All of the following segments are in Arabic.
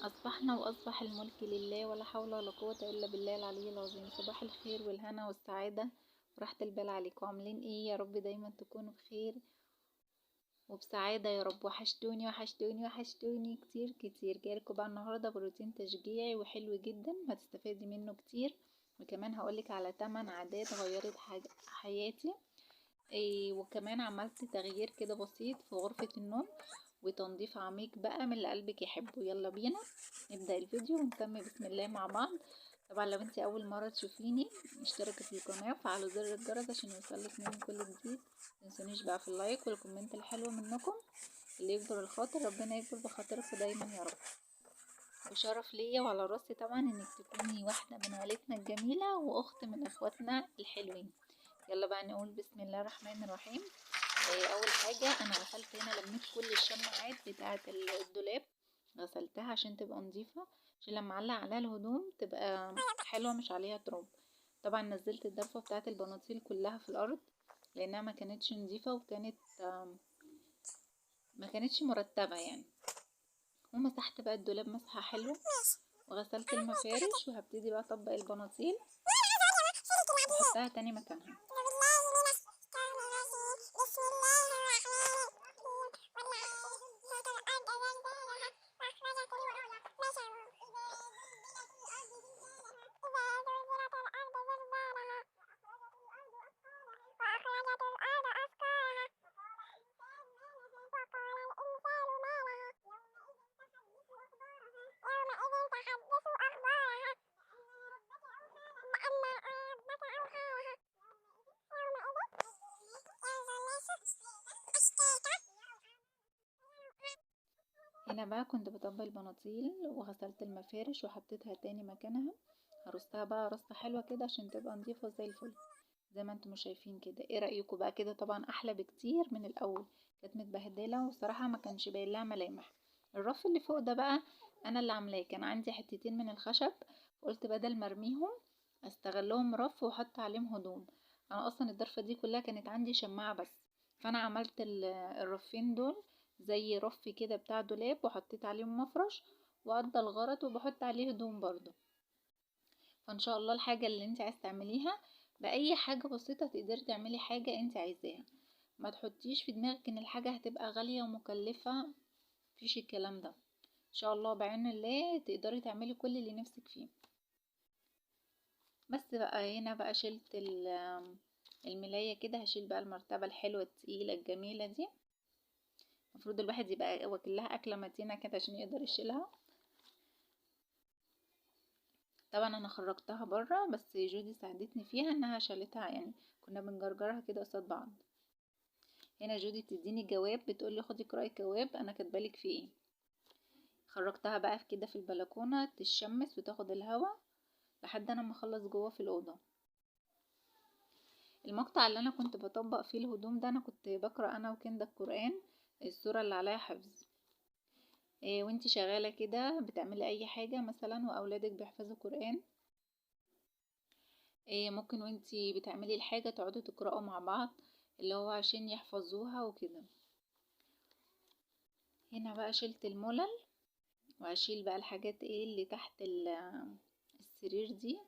أصبحنا وأصبح الملك لله، ولا حول ولا قوة إلا بالله العلي العظيم. صباح الخير والهنا والسعادة وراحة البال عليكم. عاملين ايه؟ يا رب دايما تكونوا بخير وبسعادة يا رب. وحشتوني وحشتوني وحشتوني كتير كتير. جايلكوا بقى النهاردة بروتين تشجيعي وحلو جدا هتستفادي منه كتير، وكمان هقولك على 8 عادات غيرت حياتي. وكمان عملت تغيير كده بسيط في غرفة النوم وتنظيف عميق بقى من اللي قلبك يحبه. يلا بينا نبدأ الفيديو ونسمي بسم الله مع بعض. طبعا لو انت اول مرة تشوفيني اشتركي في القناة وفعلوا زر الجرس عشان يوصلك مني كل جديد. متنسونيش بقى في اللايك والكومنت الحلو منكم. اللي يكبر الخاطر ربنا يكبر بخاطركم دايما يا رب. وشرف ليا وعلى راسي طبعا انك تكوني واحدة من عيلتنا الجميلة واخت من اخواتنا الحلوين. يلا بقى نقول بسم الله الرحمن الرحيم. اول حاجة انا غسلت هنا، لميت كل الشماعات بتاعة الدولاب، غسلتها عشان تبقى نظيفة، عشان لما اعلق عليها الهدوم تبقى حلوة مش عليها تراب. طبعا نزلت الضفة بتاعة البناطيل كلها في الارض لانها ما كانتش نظيفة وكانت ما كانتش مرتبة يعني. ومسحت بقى الدولاب مسحة حلوة، وغسلت المفارش، وهبتدي بقى اطبق البناطيل واحطها تاني مكانها. هنا بقى كنت بطبق البناطيل وغسلت المفارش وحطيتها تاني مكانها. هرصها بقى رصة حلوة كده عشان تبقى نظيفة زي الفل زي ما انتم شايفين كده. ايه رأيكم بقى كده؟ طبعا احلى بكتير من الاول، كانت متبهدلة وصراحة ما كانش باين لها ملامح. الرف اللي فوق ده بقى انا اللي عاملاه، كان عندي حتتين من الخشب، قلت بدل ما ارميهم استغلهم رف واحط عليهم هدوم. انا اصلا الضرفة دي كلها كانت عندي شماعة بس، فانا عملت الرفين دول زي رف كده بتاع دولاب وحطيت عليهم مفرش وقضى الغرض، وبحط عليه هدوم برضو. فان شاء الله الحاجة اللي انت عايز تعمليها بأي حاجة بسيطة تقدري تعملي حاجة انت عايزاها. ما تحطيش في دماغك ان الحاجة هتبقى غالية ومكلفة، مفيش الكلام ده. ان شاء الله بعين الله تقدري تعملي كل اللي نفسك فيه. بس بقى هنا بقى شلت الملاية كده، هشيل بقى المرتبة الحلوة التقيلة الجميلة دي. المفروض الواحد يبقى واكل لها أكلة متينة كده عشان يقدر يشيلها. طبعا انا خرجتها بره، بس جودي ساعدتني فيها انها شالتها، يعني كنا بنجرجرها كده قصاد بعض. هنا جودي بتديني جواب، بتقولي خدي اقرأي الجواب انا كاتبالك فيه ايه. خرجتها بقى في كده في البلكونه تشمس وتاخد الهوا لحد انا ما اخلص جوه في الاوضه. المقطع اللي انا كنت بطبق فيه الهدوم ده انا كنت بقرا انا وكندا القران، السوره اللي عليها حفظ. وانتي شغاله كده بتعملي اي حاجه مثلا واولادك بيحفظوا قران، ممكن وانتي بتعملي الحاجة تقعدوا تقرأوا مع بعض اللي هو عشان يحفظوها وكده. هنا بقى شلت الملل، وهشيل بقى الحاجات ايه اللي تحت السرير دي،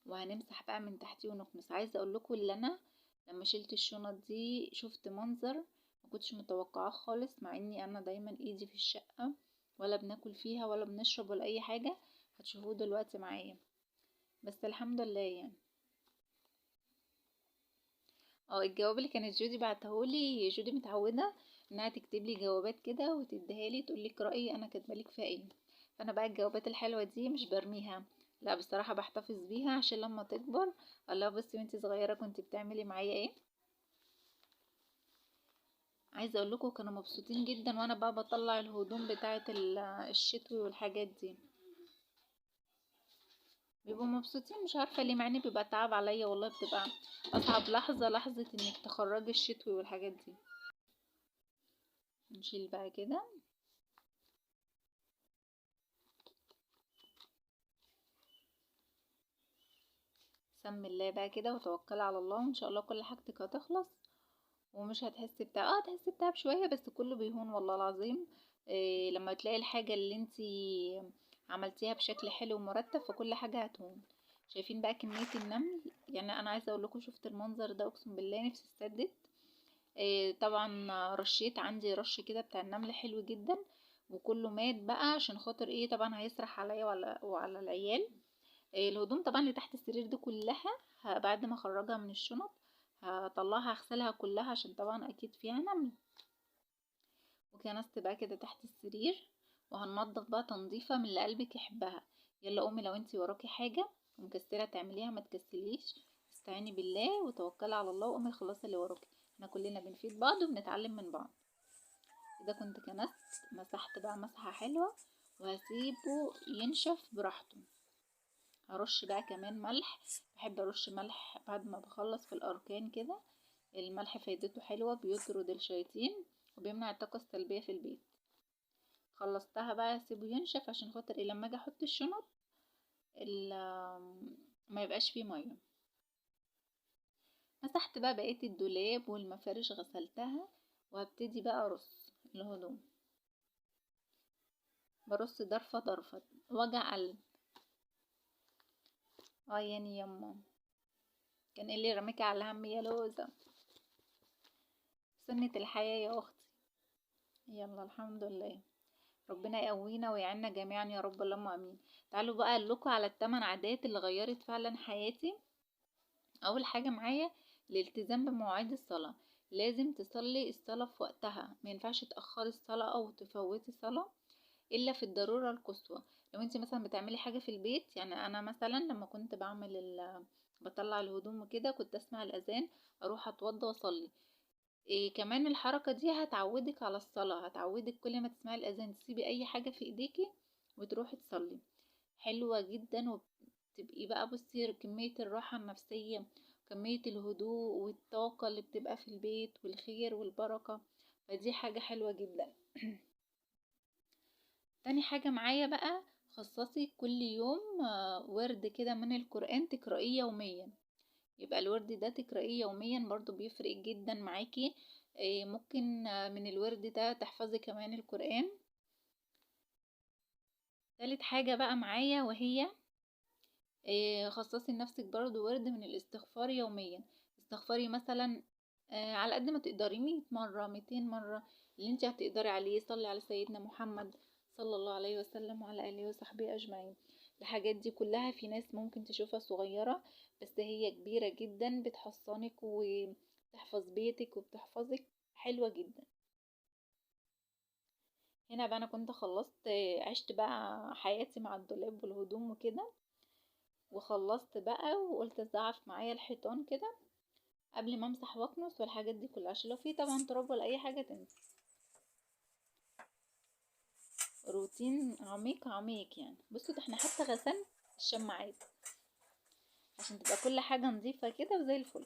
وهنمسح بقى من تحتيه ونكنس. عايزه اقول لكم اللي انا لما شلت الشنط دي شفت منظر ما كنتش متوقعاه خالص، مع اني انا دايما ايدي في الشقه ولا بناكل فيها ولا بنشرب ولا اي حاجه، هتشوفوه دلوقتي معايا. بس الحمد لله يعني. الجواب اللي كانت جودي بعتهولي، جودي متعوده انها تكتب لي جوابات كده وتديها لي تقول لي اقراي انا كاتبالك فيها ايه. فانا بقى الجوابات الحلوه دي مش برميها، لا بصراحه بحتفظ بيها عشان لما تكبر الله بصي وانتي صغيره كنت بتعملي معايا ايه. عايزه اقول لكم كانوا مبسوطين جدا وانا بقى بطلع الهدوم بتاعه الشتوي والحاجات دي، بيبقوا مبسوطين مش عارفه ليه، مع ان بيبقى تعب عليا والله، بتبقى اصعب لحظه لحظه انك تخرجي الشتوي والحاجات دي. نشيل بقى كده. سمي الله بقى كده وتوكلي على الله، وان شاء الله كل حاجتك هتخلص ومش هتحسي بتعب. هتحسي بتعب شويه بس كله بيهون والله العظيم. لما تلاقي الحاجه اللي انتي عملتيها بشكل حلو ومرتب فكل حاجة هتهون. شايفين بقى كمية النمل؟ يعني انا عايزة اقول لكم شفت المنظر ده اقسم بالله نفسي اتسدت. طبعا رشيت، عندي رش كده بتاع النمل حلو جدا، وكله مات بقى عشان خاطر ايه، طبعا هيسرح عليا وعلى العيال. الهدوم طبعا اللي تحت السرير دي كلها بعد ما اخرجها من الشنط هطلعها اغسلها كلها عشان طبعا اكيد فيها نمل. وكنست بقى كده تحت السرير، وهننضف بقى تنظيفة من اللي قلبك يحبها. يلا قومي لو انتي وراكي حاجة ومكسلة تعمليها ما تكسليش، استعيني بالله وتوكلي على الله وقومي خلصي اللي وراكي. احنا كلنا بنفيد بعض وبنتعلم من بعض. كده كنت كنست، مسحت بقى مسحة حلوة وهسيبه ينشف براحته. هرش بقى كمان ملح، بحب ارش ملح بعد ما بخلص في الاركان كده. الملح فايدته حلوة، بيطرد الشياطين وبيمنع الطاقة السلبية في البيت. خلصتها بقى اسيبه ينشف عشان خاطر ايه لما اجي احط الشنط ما يبقاش فيه ميه. مسحت بقى بقية الدولاب والمفارش غسلتها، وهبتدي بقى ارص الهدوم. برص ضرفة ضرفة، وجع قلب. يعني يما كان إيه اللي رميكي على الهم يا لوزة؟ سنة الحياة يا اختي. يلا الحمد لله، ربنا يقوينا ويعيننا جميعا يا رب اللهم امين. تعالوا بقى اقولكوا على ال8 عادات اللي غيرت فعلا حياتي. اول حاجه معايا الالتزام بمواعيد الصلاه. لازم تصلي الصلاه في وقتها، ما ينفعش تاخري الصلاه او تفوتي صلاه الا في الضروره القصوى. لو انت مثلا بتعملي حاجه في البيت، يعني انا مثلا لما كنت بطلع الهدوم وكده كنت اسمع الاذان اروح اتوضى واصلي. إيه كمان الحركة دي هتعودك على الصلاة، هتعودك كل ما تسمعي الأذان تسيبي أي حاجة في إيديكي وتروحي تصلي. حلوة جدا، وبتبقي بقى بصي كمية الراحة النفسية، كمية الهدوء والطاقة اللي بتبقى في البيت والخير والبركة، فدي حاجة حلوة جدا. تاني حاجة معايا بقى، خصصي كل يوم ورد كده من القرآن تقرأيه يوميا. يبقى الورد ده تقرأيه يوميا برضو بيفرق جدا معاكي. ممكن من الورد ده تحفظي كمان القرآن. تالت حاجة بقى معايا وهي خصصي لنفسك برضو ورد من الاستغفار يوميا. استغفري مثلا على قد ما تقدري 100 مرة 200 مرة اللي انت هتقدري عليه. صلي على سيدنا محمد صلى الله عليه وسلم وعلى آله وصحبه أجمعين. الحاجات دي كلها في ناس ممكن تشوفها صغيرة، بس هي كبيرة جدا، بتحصنك وتحفظ بيتك وبتحفظك، حلوة جدا. هنا بقى انا كنت خلصت، عشت بقى حياتي مع الدولاب والهدوم وكده، وخلصت بقى وقلت ازعف معايا الحيطان كده قبل ما امسح واكنس والحاجات دي كلها، عشان لو في طبعا تراب ولا اي حاجه تنزل. روتين عميق عميق يعني. بصوا ده احنا حتى غسلت الشماعات عشان تبقى كل حاجه نظيفه كده وزي الفل.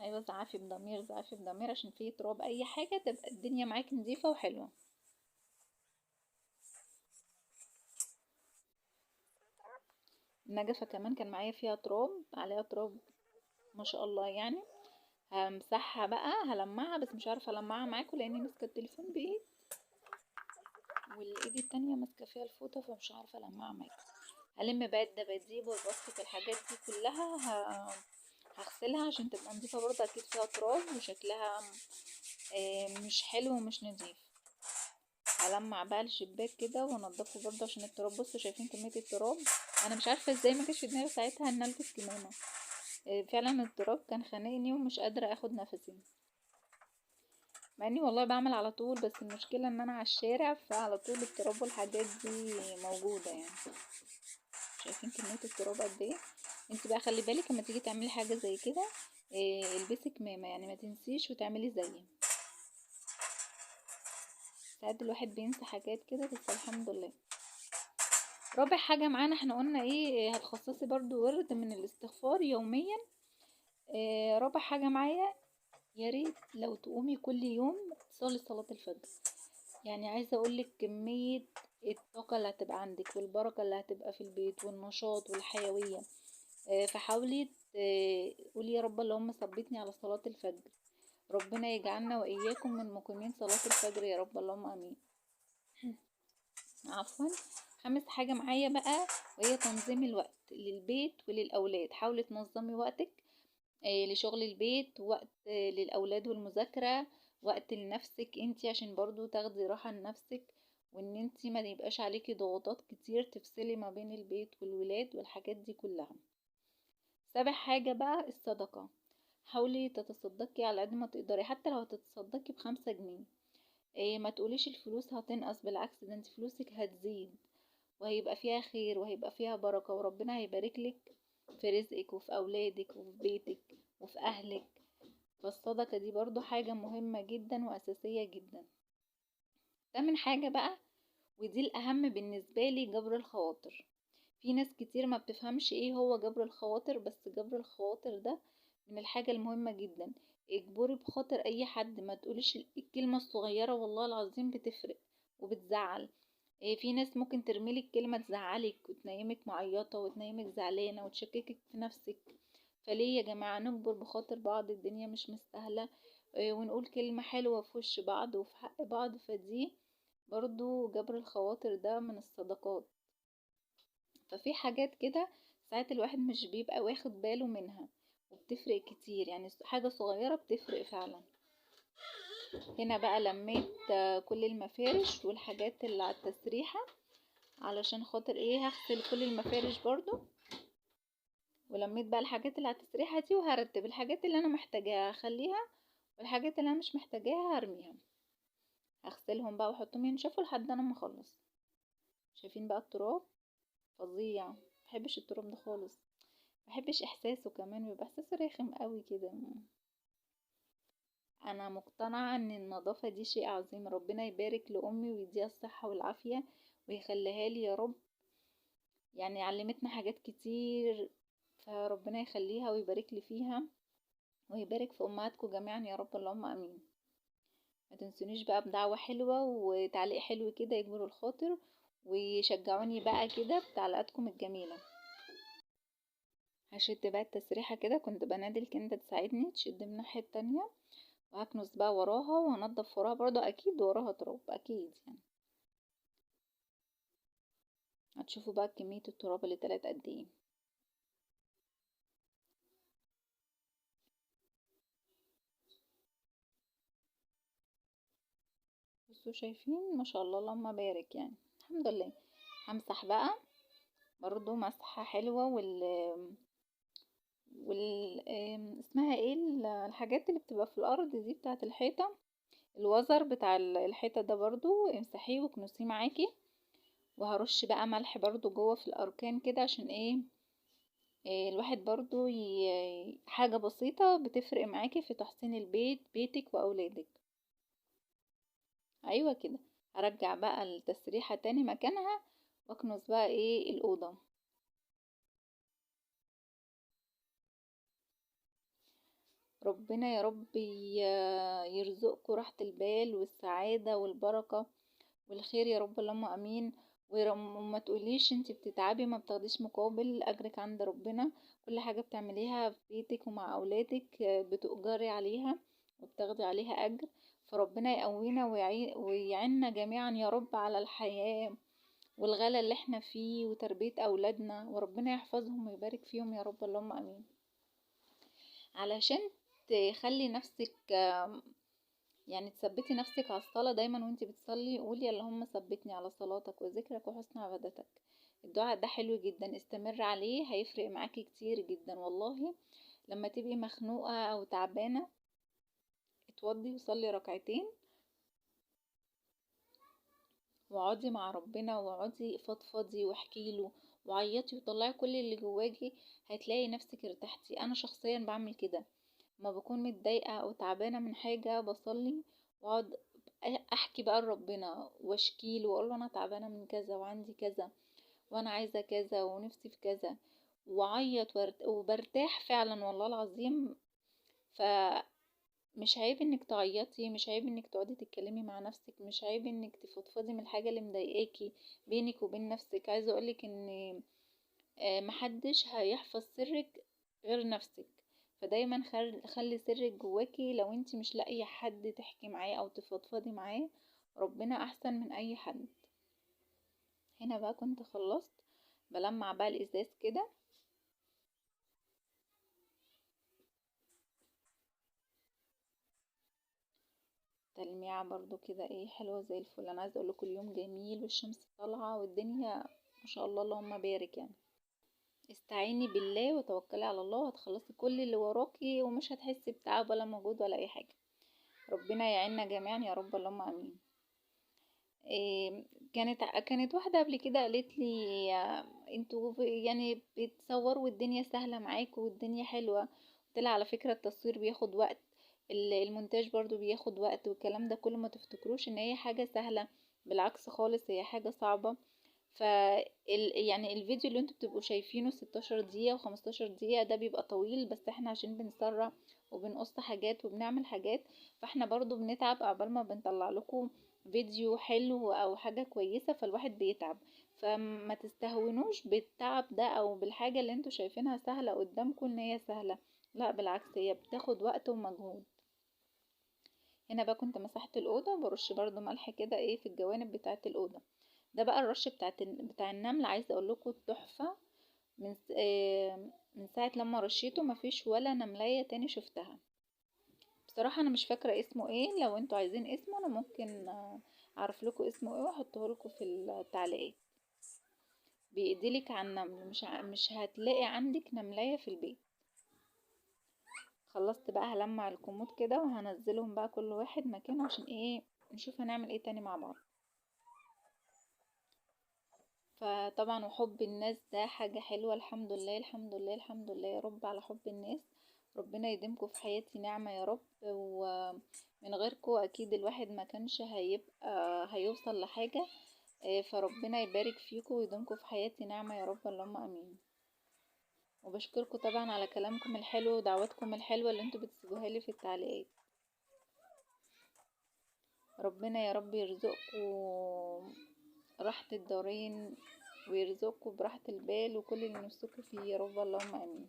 ايوه زعافي بضمير، زعافي بضمير، عشان في تراب اي حاجه تبقى الدنيا معاكي نظيفه وحلوه. النجفه كمان كان معايا فيها تراب، عليها تراب ما شاء الله يعني. همسحها بقى، هلمعها، بس مش عارفه المعها معاكم لاني ماسكه التليفون بايد والايد التانية ماسكه فيها الفوطه، فمش عارفه المعها معاكم. هلم بقى الدباديب والباسكت الحاجات دي كلها هغسلها عشان تبقى نظيفه برضه، اكيد فيها تراب وشكلها مش حلو ومش نظيف. هلمع بقى الشباك كده وانضفه برضه عشان التراب. بصوا شايفين كميه التراب؟ انا مش عارفه ازاي ما كانش في دماغي ساعتها ان البس كمامه. فعلا التراب كان خانقني ومش قادره اخد نفسي، مع اني والله بعمل على طول، بس المشكله ان انا على الشارع فعلى طول التراب والحاجات دي موجوده يعني. شايفين كميه التراب قد ايه؟ انت بقى خلي بالك لما تيجي تعملي حاجه زي كده البسي كمامه، يعني ما تنسيش وتعملي زيي. ساعات الواحد بينسى حاجات كده، بس الحمد لله. رابع حاجه معانا احنا قلنا ايه، هتخصصي برضو ورد من الاستغفار يوميا. رابع حاجه معايا، يا ريت لو تقومي كل يوم تصلي صلاه الفجر. يعني عايزه اقولك كميه الطاقه اللي هتبقى عندك والبركه اللي هتبقى في البيت والنشاط والحيويه. فحاولي قولي يا رب اللهم ثبتني على صلاه الفجر. ربنا يجعلنا واياكم من مقيمين صلاة الفجر يا رب، اللهم امين. عفوا. خامس حاجة معايا بقى وهي تنظيم الوقت للبيت وللأولاد. حاولي تنظمي وقتك لشغل البيت، وقت للأولاد والمذاكرة، وقت لنفسك انتي عشان برضو تاخدي راحة لنفسك، وان انتي ما يبقاش عليكي ضغوطات كتير، تفصلي ما بين البيت والولاد والحاجات دي كلها. سابع حاجة بقى الصدقة. حاولي تتصدقي على قد ما تقدري، حتى لو هتتصدقي ب5 جنيه. ما تقوليش الفلوس هتنقص، بالعكس ده انت فلوسك هتزيد، وهيبقى فيها خير وهيبقى فيها بركة، وربنا هيبارك لك في رزقك وفي أولادك وفي بيتك وفي أهلك. فالصدقة دي برضو حاجة مهمة جدا وأساسية جدا. تامن حاجة بقى ودي الأهم بالنسبة لي، جبر الخواطر. في ناس كتير ما بتفهمش ايه هو جبر الخواطر، بس جبر الخواطر ده من الحاجة المهمة جدا. اجبري بخاطر اي حد، ما تقوليش الكلمة الصغيرة والله العظيم بتفرق وبتزعل. إيه، في ناس ممكن ترميلك كلمة تزعلك وتنيمك معيطة وتنيمك زعلانة وتشككك في نفسك. فليه يا جماعة نجبر بخاطر بعض؟ الدنيا مش مستاهلة. ونقول كلمة حلوة في وش بعض وفي حق بعض، فدي برضو جبر الخواطر ده من الصدقات. ففي حاجات كده ساعات الواحد مش بيبقى واخد باله منها وبتفرق كتير، يعني حاجة صغيرة بتفرق فعلا. هنا بقى لميت كل المفارش والحاجات اللي على التسريحة، علشان خاطر ايه هغسل كل المفارش برضو. ولميت بقى الحاجات اللي على التسريحة دي، وهرتب الحاجات اللي انا محتاجاها اخليها، والحاجات اللي انا مش محتاجاها هرميها. هغسلهم بقى واحطهم ينشفوا لحد انا ما اخلص. شايفين بقى التراب فظيع، محبش التراب ده خالص، محبش احساسه، كمان بيبقى احساسه رخم قوي كده. انا مقتنعة ان النظافة دي شيء عظيم. ربنا يبارك لامي ويديها الصحة والعافية ويخليها لي يا رب، يعني علمتنا حاجات كتير، فربنا يخليها ويبارك لي فيها ويبارك في امهاتكم جميعا يا رب، اللهم امين. ما تنسونيش بقى بدعوة حلوة وتعليق حلو كده يجبر الخاطر، ويشجعوني بقى كده بتعليقاتكم الجميلة. هشد بقى التسريحة كده، كنت بنادل كندا تساعدني تشد من الناحية التانية، وهكنس بقى وراها وهنضف وراها برضو، اكيد وراها تراب اكيد يعني. هتشوفوا بقى كمية التراب اللي طلعت قد ايه. بصوا شايفين ما شاء الله اللهم بارك يعني. الحمد لله. همسح بقى برضو مسحة حلوة اسمها ايه الحاجات اللي بتبقى في الارض دي بتاعت الحيطة، الوزر بتاع الحيطة ده برضو امسحيه وكنسيه معاكي. وهرش بقى ملح برضو جوه في الاركان كده، عشان ايه؟ الواحد برضو حاجة بسيطة بتفرق معاكي في تحسين البيت، بيتك واولادك. ايوه كده. هرجع بقى التسريحة تاني مكانها، واكنس بقى ايه الأوضة. ربنا يا رب يرزقكم راحة البال والسعادة والبركة والخير يا رب، اللهم امين. وما تقوليش انت بتتعبي ما بتاخديش مقابل، اجرك عند ربنا. كل حاجة بتعمليها في بيتك ومع اولادك بتؤجري عليها وبتاخدي عليها اجر. فربنا يقوينا ويعيننا جميعا يا رب على الحياة والغلا اللي احنا فيه وتربية اولادنا، وربنا يحفظهم ويبارك فيهم يا رب، اللهم امين. علشان تخلي نفسك يعني تثبتي نفسك على الصلاة دايما، وانتي بتصلي قولي اللهم ثبتني على صلاتك وذكرك وحسن عبادتك. الدعاء ده حلو جدا، استمر عليه، هيفرق معاكي كتير جدا والله. لما تبقي مخنوقة او تعبانة اتوضي وصلي ركعتين، واقعدي مع ربنا واقعدي فضفضي واحكيله وعيطي وطلعي كل اللي جواكي، هتلاقي نفسك ارتحتي. انا شخصيا بعمل كده، ما بكون متضايقة او تعبانة من حاجة بصلي واقعد احكي بقى لربنا واشكيله واقول له انا تعبانة من كذا وعندي كذا وانا عايزة كذا ونفسي في كذا، وعيط وبرتاح فعلا والله العظيم. فمش عيب انك تعيطي، مش عيب انك تقعدي تتكلمي مع نفسك، مش عيب انك تفضفضي من الحاجة اللي مضايقاكي بينك وبين نفسك. عايزة اقولك ان محدش هيحفظ سرك غير نفسك. فدايما خلي سرك جواكي. لو انت مش لاقيه حد تحكي معاه او تفضفضي معاه، ربنا احسن من اي حد. هنا بقى كنت خلصت، بلمع بقى الازاز كده. تلميعة برضو كده ايه حلوة زي الفل. انا عايزة اقولكوا اليوم جميل والشمس طالعة والدنيا ما شاء الله اللهم بارك يعني. استعيني بالله وتوكلي على الله وهتخلصي كل اللي وراكي، ومش هتحسي بتعب ولا مجهود ولا اي حاجة. ربنا يعيننا جميعا يا رب اللهم امين. إيه، كانت واحدة قبل كده قالت لي انتوا يعني بتصوروا والدنيا سهلة معاكوا والدنيا حلوة. قلت لها على فكرة التصوير بياخد وقت، المونتاج برضو بياخد وقت، والكلام ده كله ما تفتكروش ان هي حاجة سهلة. بالعكس خالص هي حاجة صعبة. يعني الفيديو اللي انتوا بتبقوا شايفينه 16 دقيقة و15 دقيقة ده بيبقى طويل، بس احنا عشان بنسرع وبنقص حاجات وبنعمل حاجات، فاحنا برضو بنتعب عقبال ما بنطلع لكم فيديو حلو او حاجة كويسة، فالواحد بيتعب. فما تستهونوش بالتعب ده او بالحاجة اللي انتوا شايفينها سهلة قدامكم ان هي سهلة. لا بالعكس، هي بتاخد وقت ومجهود. هنا بقى كنت مسحت الأوضة، برش برضو ملح كده ايه في الجوانب بتاعة الأوضة. ده بقى الرش بتاع النمل، عايزة اقول لكم تحفة. من ساعة لما رشيته مفيش ولا نملية تاني شفتها. بصراحة انا مش فاكرة اسمه ايه، لو انتوا عايزين اسمه انا ممكن اعرف لكم اسمه ايه واحطه لكم في التعليقات. بيقدلك عن النمل، مش هتلاقي عندك نملية في البيت. خلصت بقى هلمع الكومود كده وهنزلهم بقى كل واحد مكانه، عشان ايه نشوف هنعمل ايه تاني مع بعض. فطبعا وحب الناس ده حاجة حلوة. الحمد لله الحمد لله الحمد لله يا رب على حب الناس. ربنا يديمكم في حياتي نعمة يا رب، ومن غيركم اكيد الواحد ما كانش هيبقى هيوصل لحاجة. فربنا يبارك فيكم ويديمكم في حياتي نعمة يا رب اللهم امين. وبشكركم طبعا على كلامكم الحلو ودعواتكم الحلوة اللي انتوا بتسيبوها لي في التعليقات. ربنا يا رب يرزقكم راحة الدارين، ويرزقكم براحة البال وكل اللي نفسكم فيه يا رب اللهم امين.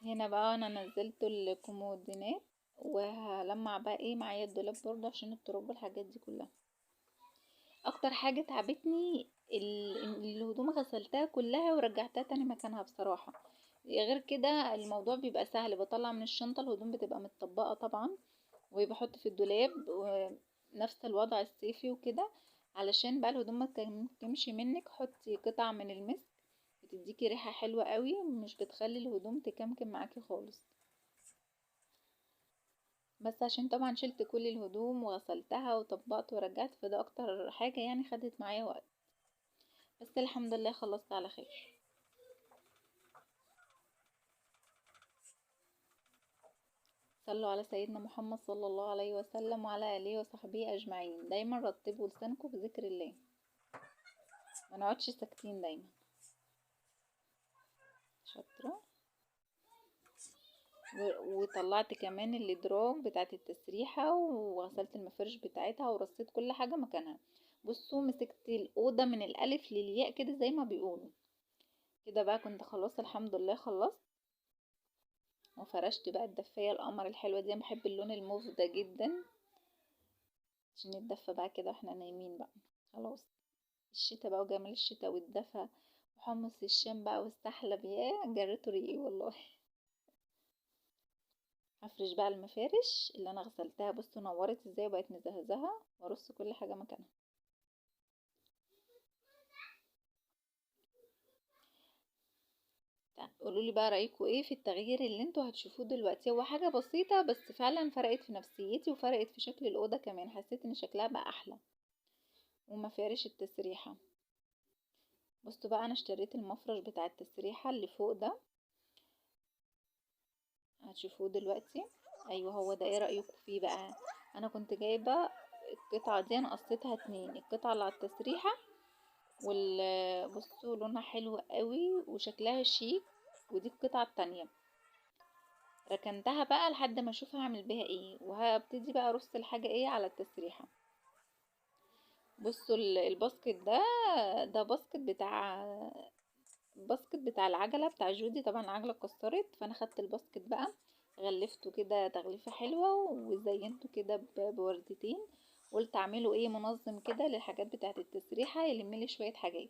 هنا بقى انا نزلت الكومودينات، وهلمع بقى ايه معايا الدولاب برضه عشان التراب والحاجات دي كلها. اكتر حاجة تعبتني الهدوم غسلتها كلها ورجعتها تاني مكانها بصراحة. غير كده الموضوع بيبقى سهل، بطلع من الشنطة الهدوم بتبقى متطبقة طبعا، وبحط في الدولاب ونفس الوضع الصيفي وكده. علشان بقى الهدوم ما تمشي منك، حطي قطع من المسك بتديكي ريحة حلوة قوي، مش بتخلي الهدوم تكمكم معاكي خالص. بس عشان طبعا شلت كل الهدوم وغسلتها وطبقت ورجعت، فده اكتر حاجة يعني خدت معايا وقت، بس الحمد لله خلصت على خير. صلوا على سيدنا محمد صلى الله عليه وسلم وعلى آله وصحبه أجمعين. دايما رطبوا لسانكم بذكر الله، ما نقعدش ساكتين دايما. شاطرة. وطلعت كمان الادراج بتاعت التسريحة وغسلت المفرش بتاعتها ورصيت كل حاجة مكانها. بصوا مسكت الأوضة من الألف للياء كده زي ما بيقولوا. كده بقى كنت خلاص الحمد لله خلصت. وفرشت بقى الدفاية القمر الحلوة دي، أنا بحب اللون الموف ده جدا، عشان نتدفى بقى كده واحنا نايمين بقى. خلاص الشتا بقى وجمال الشتا والدفى وحمص الشام بقى والسحلب، يا جريته ريقي والله. هفرش بقى المفارش اللي انا غسلتها، بصوا نورت ازاي وبقت مزهزهه، وارص كل حاجه مكانها. قولوا لي بقى رايكم ايه في التغيير اللي انتوا هتشوفوه دلوقتي. هو حاجه بسيطه بس فعلا فرقت في نفسيتي وفرقت في شكل الاوضه كمان، حسيت ان شكلها بقى احلى. ومفارش التسريحه، بصوا بقى انا اشتريت المفرش بتاع التسريحه اللي فوق ده، هتشوفوه دلوقتي. ايوه هو ده، ايه رايكم فيه بقى؟ انا كنت جايبه القطعه دي، انا قصيتها اتنين، القطعه اللي على التسريحه بصوا لونها حلو قوي وشكلها شيك، ودي القطعه التانية. ركنتها بقى لحد ما اشوف هعمل بيها ايه، وهبتدي بقى ارص الحاجه ايه على التسريحه. بصوا الباسكت ده، ده باسكت بتاع الباسكت بتاع العجله بتاع جودي، طبعا العجله اتكسرت، فانا خدت الباسكت بقى غلفته كده تغليفه حلوه وزينته كده بوردتين. قلت اعمله ايه منظم كده للحاجات بتاعه التسريحه، يلملي شويه حاجات.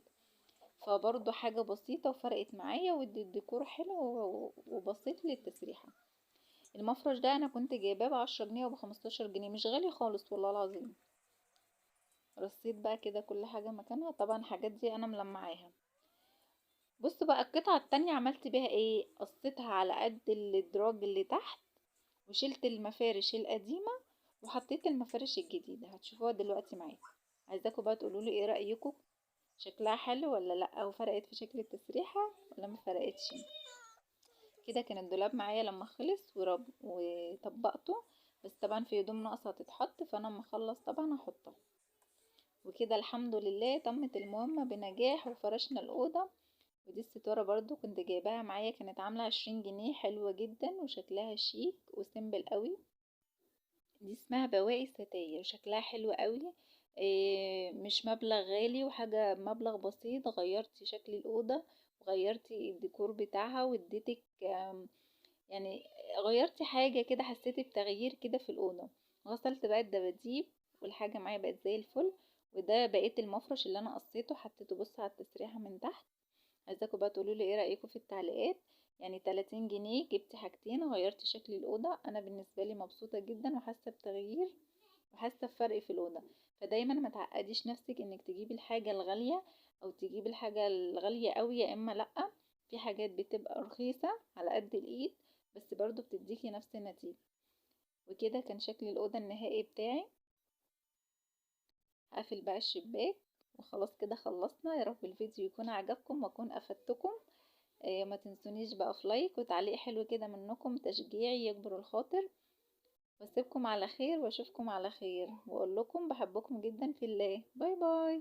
فبرضو حاجه بسيطه وفرقت معايا وادي الديكور حلو وبسيط للتسريحه. المفرش ده انا كنت جايباه ب10 جنيه وب15 جنيه، مش غالي خالص والله العظيم. رصيت بقى كده كل حاجه مكانها، طبعا الحاجات دي انا ملمعاها. بص بقى القطعة التانية عملت بيها ايه، قصيتها على قد الادراج اللي تحت، وشلت المفارش القديمة وحطيت المفارش الجديدة، هتشوفوها دلوقتي معايا. عايزاكم بقى تقولولي ايه رأيكم، شكلها حلو ولا لا، وفرقت في شكل التسريحة ولا ما فرقتش. كده كان الدولاب معايا لما خلص وطبقته. بس طبعا في هدوم ناقصة هتتحط، فانا اما اخلص طبعا هحطها. وكده الحمد لله تمت المهمة بنجاح وفرشنا الأوضة. ودي الستارة برضو كنت جايباها معايا، كانت عاملة 20 جنيه، حلوة جدا وشكلها شيك وسيمبل قوي. دي اسمها بواقي ستاير، شكلها حلو قوي. مش مبلغ غالي وحاجة مبلغ بسيط، غيرتي شكل الأوضة وغيرتي الديكور بتاعها واديتك يعني غيرتي حاجة كده، حسيتي بتغيير كده في الأوضة. غسلت بقى الدباديب والحاجة معايا بقت زي الفل. وده بقيت المفرش اللي انا قصيته، حطيته بص على التسريحة من تحت. عايزاكم بقى تقولوا لي ايه رايكم في التعليقات. يعني 30 جنيه جبت حاجتين غيرت شكل الاوضه، انا بالنسبه لي مبسوطه جدا وحاسه بتغيير وحاسه بفرق في الاوضه. فدايما ما تعقديش نفسك انك تجيبي الحاجه الغاليه او تجيبي الحاجه الغاليه قوي يا اما لا. في حاجات بتبقى رخيصه على قد الايد بس برضو بتديكي نفس النتيجه. وكده كان شكل الاوضه النهائي بتاعي. هقفل بقى الشباك وخلاص كده خلصنا. يا رب الفيديو يكون عجبكم واكون افدتكم. ما تنسونيش بقى في لايك وتعليق حلو كده منكم، تشجيعي يكبر الخاطر. واسيبكم على خير واشوفكم على خير، واقول لكم بحبكم جدا في الله. باي باي.